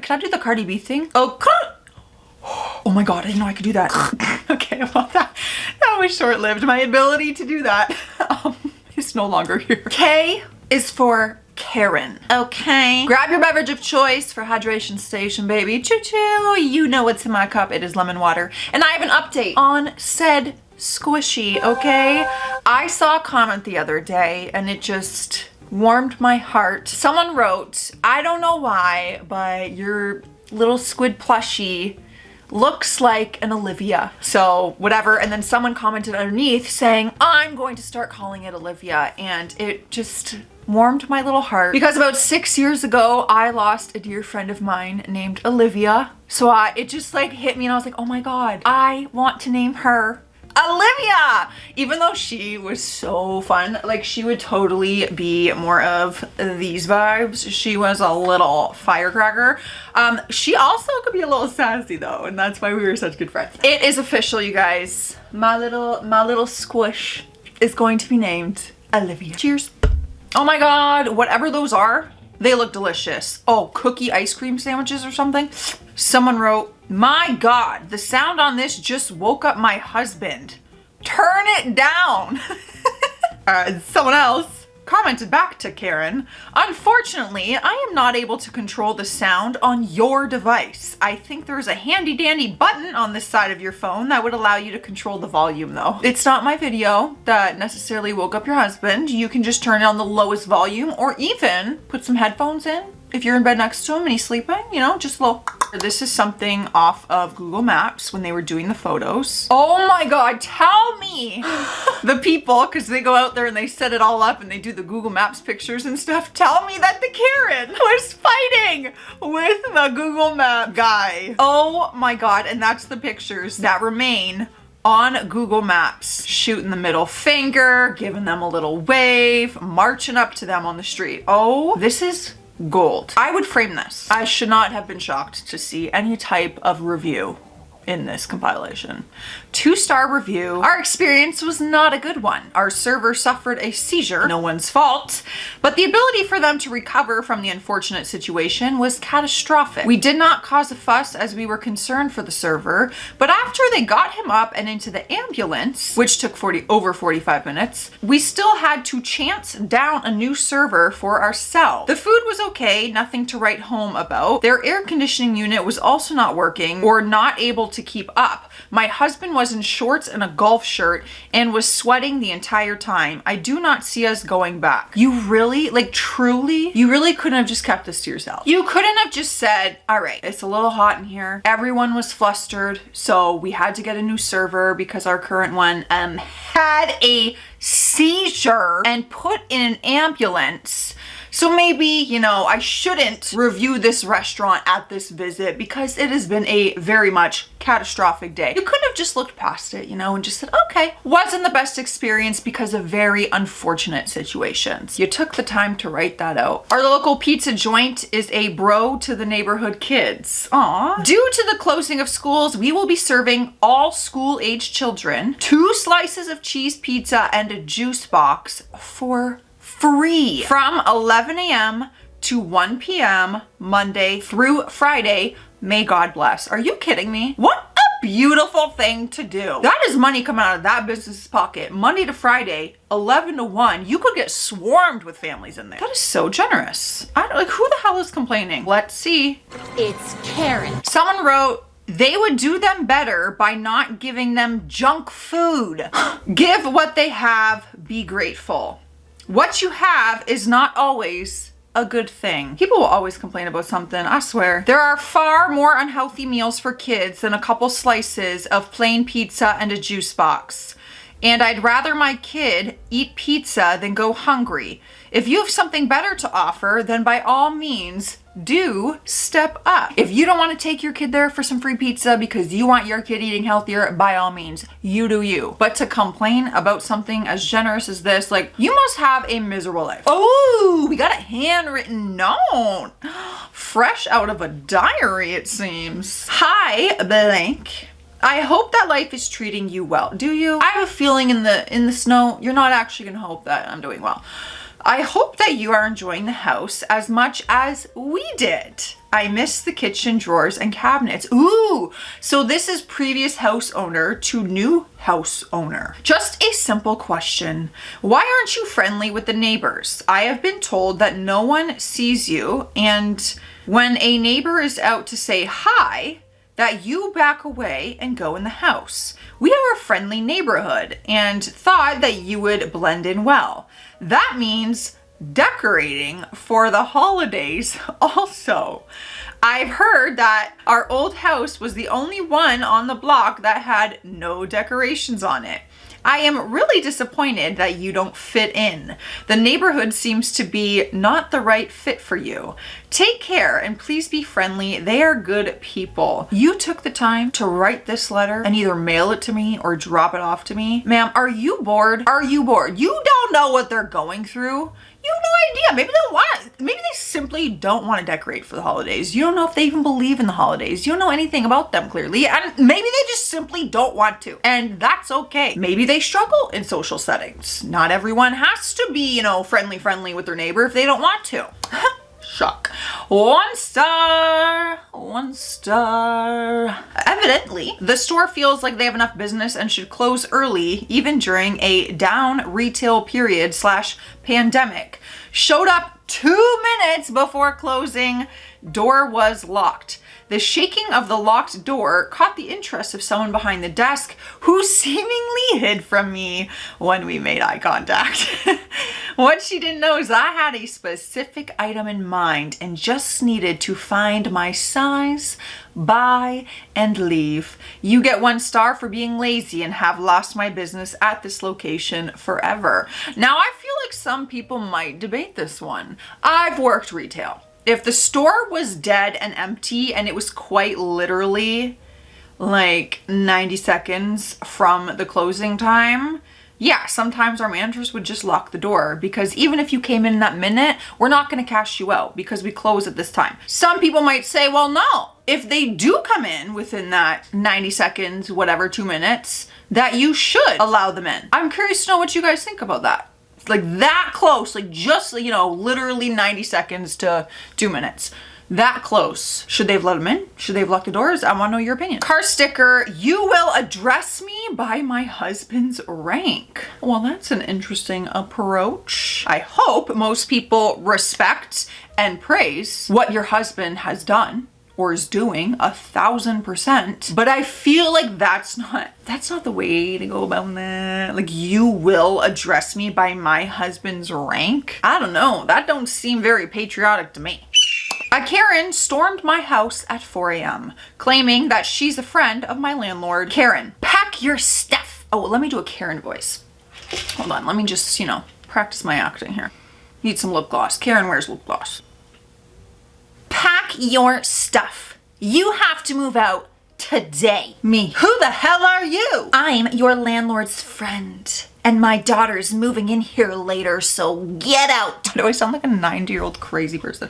can I do the Cardi B thing? Oh, oh my God, I didn't know I could do that. Okay, well that was short-lived. My ability to do that is no longer here. K is for Karen. Okay. Grab your beverage of choice for hydration station, baby. Choo-choo. You know what's in my cup. It is lemon water. And I have an update on said squishy, okay? I saw a comment the other day and it just warmed my heart. Someone wrote, I don't know why, but your little squid plushie looks like an Olivia. So whatever. And then someone commented underneath saying, I'm going to start calling it Olivia. And it just warmed my little heart because about 6 years ago, I lost a dear friend of mine named Olivia. So it just like hit me and I was like, oh my God, I want to name her Olivia, even though she was so fun. Like she would totally be more of these vibes. She was a little firecracker. She also could be a little sassy though, and that's why we were such good friends. It is official, you guys. My little squish is going to be named Olivia. Cheers. Oh my God, whatever those are, they look delicious. Oh, cookie ice cream sandwiches or something. Someone wrote, my God, the sound on this just woke up my husband. Turn it down. Someone else commented back to Karen, unfortunately, I am not able to control the sound on your device. I think there's a handy dandy button on this side of your phone that would allow you to control the volume though. It's not my video that necessarily woke up your husband. You can just turn it on the lowest volume or even put some headphones in. If you're in bed next to him and he's sleeping, you know, just a little. This is something off of Google Maps when they were doing the photos. Oh my God, tell me the people, because they go out there and they set it all up and they do the Google Maps pictures and stuff. Tell me that the Karen was fighting with the Google Map guy. Oh my God, and that's the pictures that remain on Google Maps. Shooting the middle finger, giving them a little wave, marching up to them on the street. Oh, this is gold. I would frame this. I should not have been shocked to see any type of review in this compilation. 2-star review. Our experience was not a good one. Our server suffered a seizure, no one's fault, but the ability for them to recover from the unfortunate situation was catastrophic. We did not cause a fuss as we were concerned for the server, but after they got him up and into the ambulance, which took over 45 minutes, we still had to chance down a new server for ourselves. The food was okay, nothing to write home about. Their air conditioning unit was also not working or not able to keep up. My husband was in shorts and a golf shirt and was sweating the entire time. I do not see us going back. You really, like truly, you really couldn't have just kept this to yourself. You couldn't have just said, all right, it's a little hot in here. Everyone was flustered, so we had to get a new server because our current one had a seizure and put in an ambulance. So maybe, you know, I shouldn't review this restaurant at this visit because it has been a very much catastrophic day. You couldn't have just looked past it, you know, and just said, okay, wasn't the best experience because of very unfortunate situations. You took the time to write that out. Our local pizza joint is a bro to the neighborhood kids. Aw. Due to the closing of schools, we will be serving all school-age children 2 slices of cheese pizza and a juice box for free from 11 a.m. to 1 p.m. Monday through Friday. May God bless. Are you kidding me? What a beautiful thing to do. That is money coming out of that business's pocket. Monday to Friday, 11 to 1. You could get swarmed with families in there. That is so generous. I don't, like, who the hell is complaining? Let's see. It's Karen. Someone wrote, they would do them better by not giving them junk food. Give what they have, be grateful. What you have is not always a good thing. People will always complain about something, I swear. There are far more unhealthy meals for kids than a couple slices of plain pizza and a juice box. And I'd rather my kid eat pizza than go hungry. If you have something better to offer, then by all means, do step up. If you don't want to take your kid there for some free pizza because you want your kid eating healthier, by all means, you do you. But to complain about something as generous as this, like, you must have a miserable life. Oh, we got a handwritten note. Fresh out of a diary, it seems. Hi, blank. I hope that life is treating you well. Do you? I have a feeling in the snow, you're not actually gonna hope that I'm doing well. I hope that you are enjoying the house as much as we did. I miss the kitchen drawers and cabinets. Ooh, so this is previous house owner to new house owner. Just a simple question. Why aren't you friendly with the neighbors? I have been told that no one sees you, and when a neighbor is out to say hi, that you back away and go in the house. We are a friendly neighborhood and thought that you would blend in well. That means decorating for the holidays also. I've heard that our old house was the only one on the block that had no decorations on it. I am really disappointed that you don't fit in. The neighborhood seems to be not the right fit for you. Take care and please be friendly. They are good people. You took the time to write this letter and either mail it to me or drop it off to me. Ma'am, are you bored? Are you bored? You don't know what they're going through. You have no idea. Maybe they simply don't want to decorate for the holidays. You don't know if they even believe in the holidays. You don't know anything about them clearly. And maybe they just simply don't want to. And that's okay. Maybe they struggle in social settings. Not everyone has to be, friendly with their neighbor if they don't want to. Shock. 1 star. 1 star. Evidently, the store feels like they have enough business and should close early, even during a down retail period / pandemic. Showed up 2 minutes before closing. Door was locked. The shaking of the locked door caught the interest of someone behind the desk who seemingly hid from me when we made eye contact. What she didn't know is I had a specific item in mind and just needed to find my size, buy, and leave. You get 1 star for being lazy and have lost my business at this location forever. Now, I feel like some people might debate this one. I've worked retail. If the store was dead and empty and it was quite literally like 90 seconds from the closing time, yeah, sometimes our managers would just lock the door because even if you came in that minute, we're not going to cash you out because we close at this time. Some people might say, well, no, if they do come in within that 90 seconds, whatever, 2 minutes, that you should allow them in. I'm curious to know what you guys think about that. Like that close, like just, literally 90 seconds to 2 minutes. That close. Should they have let them in? Should they have locked the doors? I want to know your opinion. Car sticker, you will address me by my husband's rank. Well, that's an interesting approach. I hope most people respect and praise what your husband has done or is doing 1000%. But I feel like that's not the way to go about that. Like, you will address me by my husband's rank? I don't know. That don't seem very patriotic to me. A Karen stormed my house at 4 a.m. claiming that she's a friend of my landlord. Karen, pack your stuff. Oh, let me do a Karen voice. Hold on, let me just, practice my acting here. Need some lip gloss. Karen wears lip gloss. Pack your stuff. You have to move out today. Me. Who the hell are you? I'm your landlord's friend. And my daughter's moving in here later, so get out. Do I sound like a 90-year-old crazy person?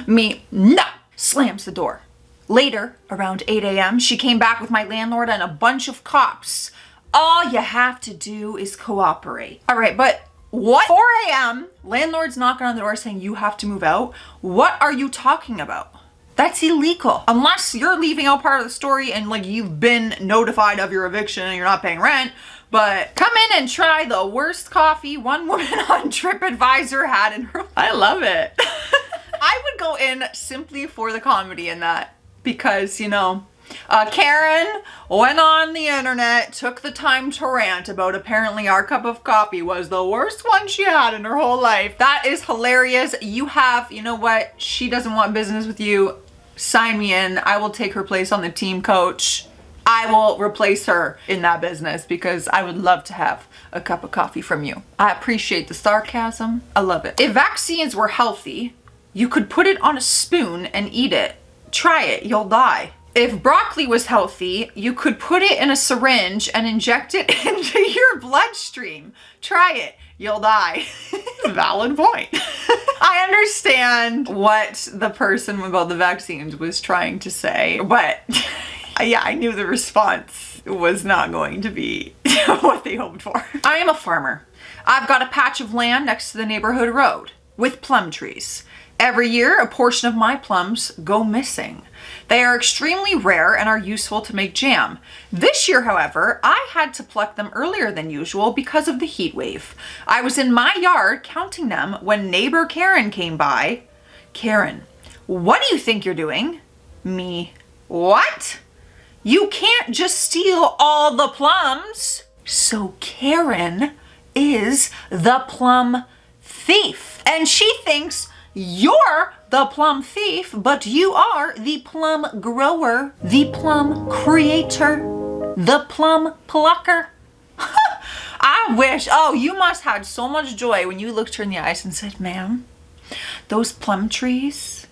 Me. No. Slams the door. Later, around 8 a.m., she came back with my landlord and a bunch of cops. All you have to do is cooperate. All right, but what? 4 a.m., landlord's knocking on the door saying you have to move out. What are you talking about? That's illegal. Unless you're leaving out part of the story and you've been notified of your eviction and you're not paying rent. But come in and try the worst coffee one woman on TripAdvisor had in her life. I love it. I would go in simply for the comedy in that because, Karen went on the internet, took the time to rant about apparently our cup of coffee was the worst one she had in her whole life. That is hilarious. You know what? She doesn't want business with you. Sign me in. I will take her place on the team, coach. I will replace her in that business because I would love to have a cup of coffee from you. I appreciate the sarcasm. I love it. If vaccines were healthy, you could put it on a spoon and eat it. Try it, you'll die. If broccoli was healthy, you could put it in a syringe and inject it into your bloodstream. Try it, you'll die. Valid point. I understand what the person about the vaccines was trying to say, but yeah, I knew the response was not going to be what they hoped for. I am a farmer. I've got a patch of land next to the neighborhood road with plum trees. Every year, a portion of my plums go missing. They are extremely rare and are useful to make jam. This year, however, I had to pluck them earlier than usual because of the heat wave. I was in my yard counting them when neighbor Karen came by. Karen, what do you think you're doing? Me, what? You can't just steal all the plums. So Karen is the plum thief. And she thinks you're the plum thief, but you are the plum grower, the plum creator, the plum plucker. I wish, oh, you must have had so much joy when you looked her in the eyes and said, ma'am, those plum trees,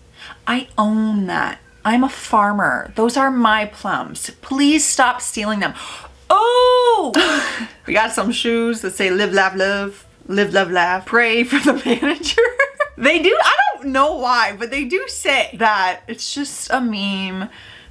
I own that. I'm a farmer. Those are my plums. Please stop stealing them. Oh, we got some shoes that say live, laugh, love, live, love, laugh, pray for the manager. They do, I don't know why, but they do say that it's just a meme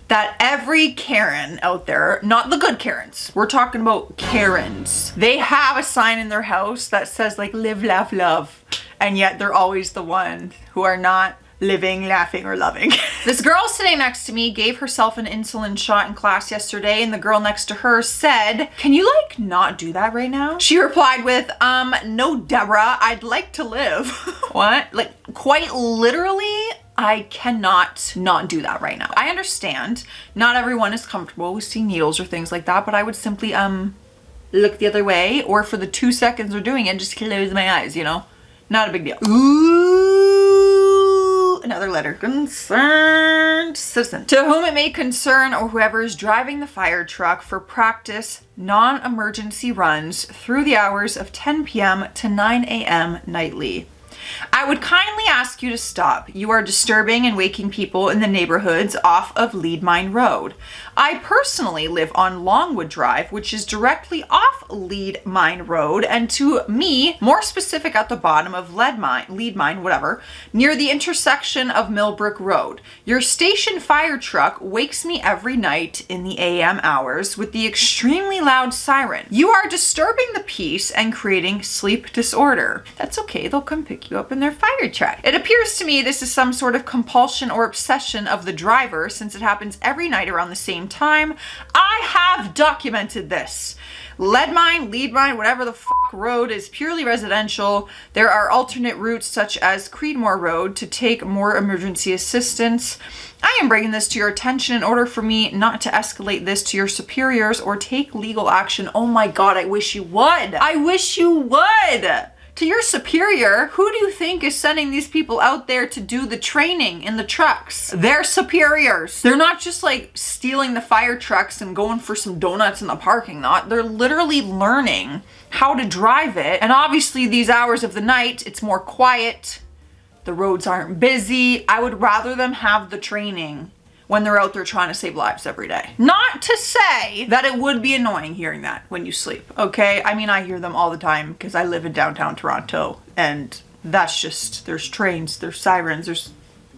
that every Karen out there, not the good Karens, we're talking about Karens, they have a sign in their house that says like live, laugh, love, and yet they're always the ones who are not living, laughing, or loving. This girl sitting next to me gave herself an insulin shot in class yesterday, and the girl next to her said, can you like not do that right now? She replied with, no, Deborah, I'd like to live. What? Like quite literally, I cannot not do that right now. I understand not everyone is comfortable with seeing needles or things like that, but I would simply, look the other way, or for the 2 seconds we're doing it, just close my eyes, you know? Not a big deal. Ooh, another letter. Concerned citizen. To whom it may concern, or whoever is driving the fire truck for practice non-emergency runs through the hours of 10 p.m. to 9 a.m. nightly. I would kindly ask you to stop. You are disturbing and waking people in the neighborhoods off of Lead Mine Road. I personally live on Longwood Drive, which is directly off Lead Mine Road, and to me, more specific at the bottom of Lead Mine, whatever, near the intersection of Millbrook Road. Your station fire truck wakes me every night in the AM hours with the extremely loud siren. You are disturbing the peace and creating sleep disorder. That's okay, they'll come pick you up in their fire truck. It appears to me this is some sort of compulsion or obsession of the driver, since it happens every night around the same time. I have documented this. Lead mine, whatever the fuck road is purely residential. There are alternate routes such as Creedmoor Road to take more emergency assistance. I am bringing this to your attention in order for me not to escalate this to your superiors or take legal action. Oh my God, I wish you would. I wish you would. To your superior, who do you think is sending these people out there to do the training in the trucks? They're superiors. They're not just like stealing the fire trucks and going for some donuts in the parking lot. They're literally learning how to drive it. And obviously these hours of the night, it's more quiet. The roads aren't busy. I would rather them have the training when they're out there trying to save lives every day. Not to say that it would be annoying hearing that when you sleep, okay? I mean, I hear them all the time because I live in downtown Toronto, and that's just, there's trains, there's sirens,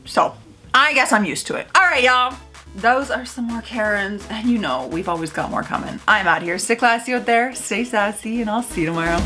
so I guess I'm used to it. All right, y'all. Those are some more Karens, and you know, we've always got more coming. I'm out here. Stay classy out there, stay sassy, and I'll see you tomorrow.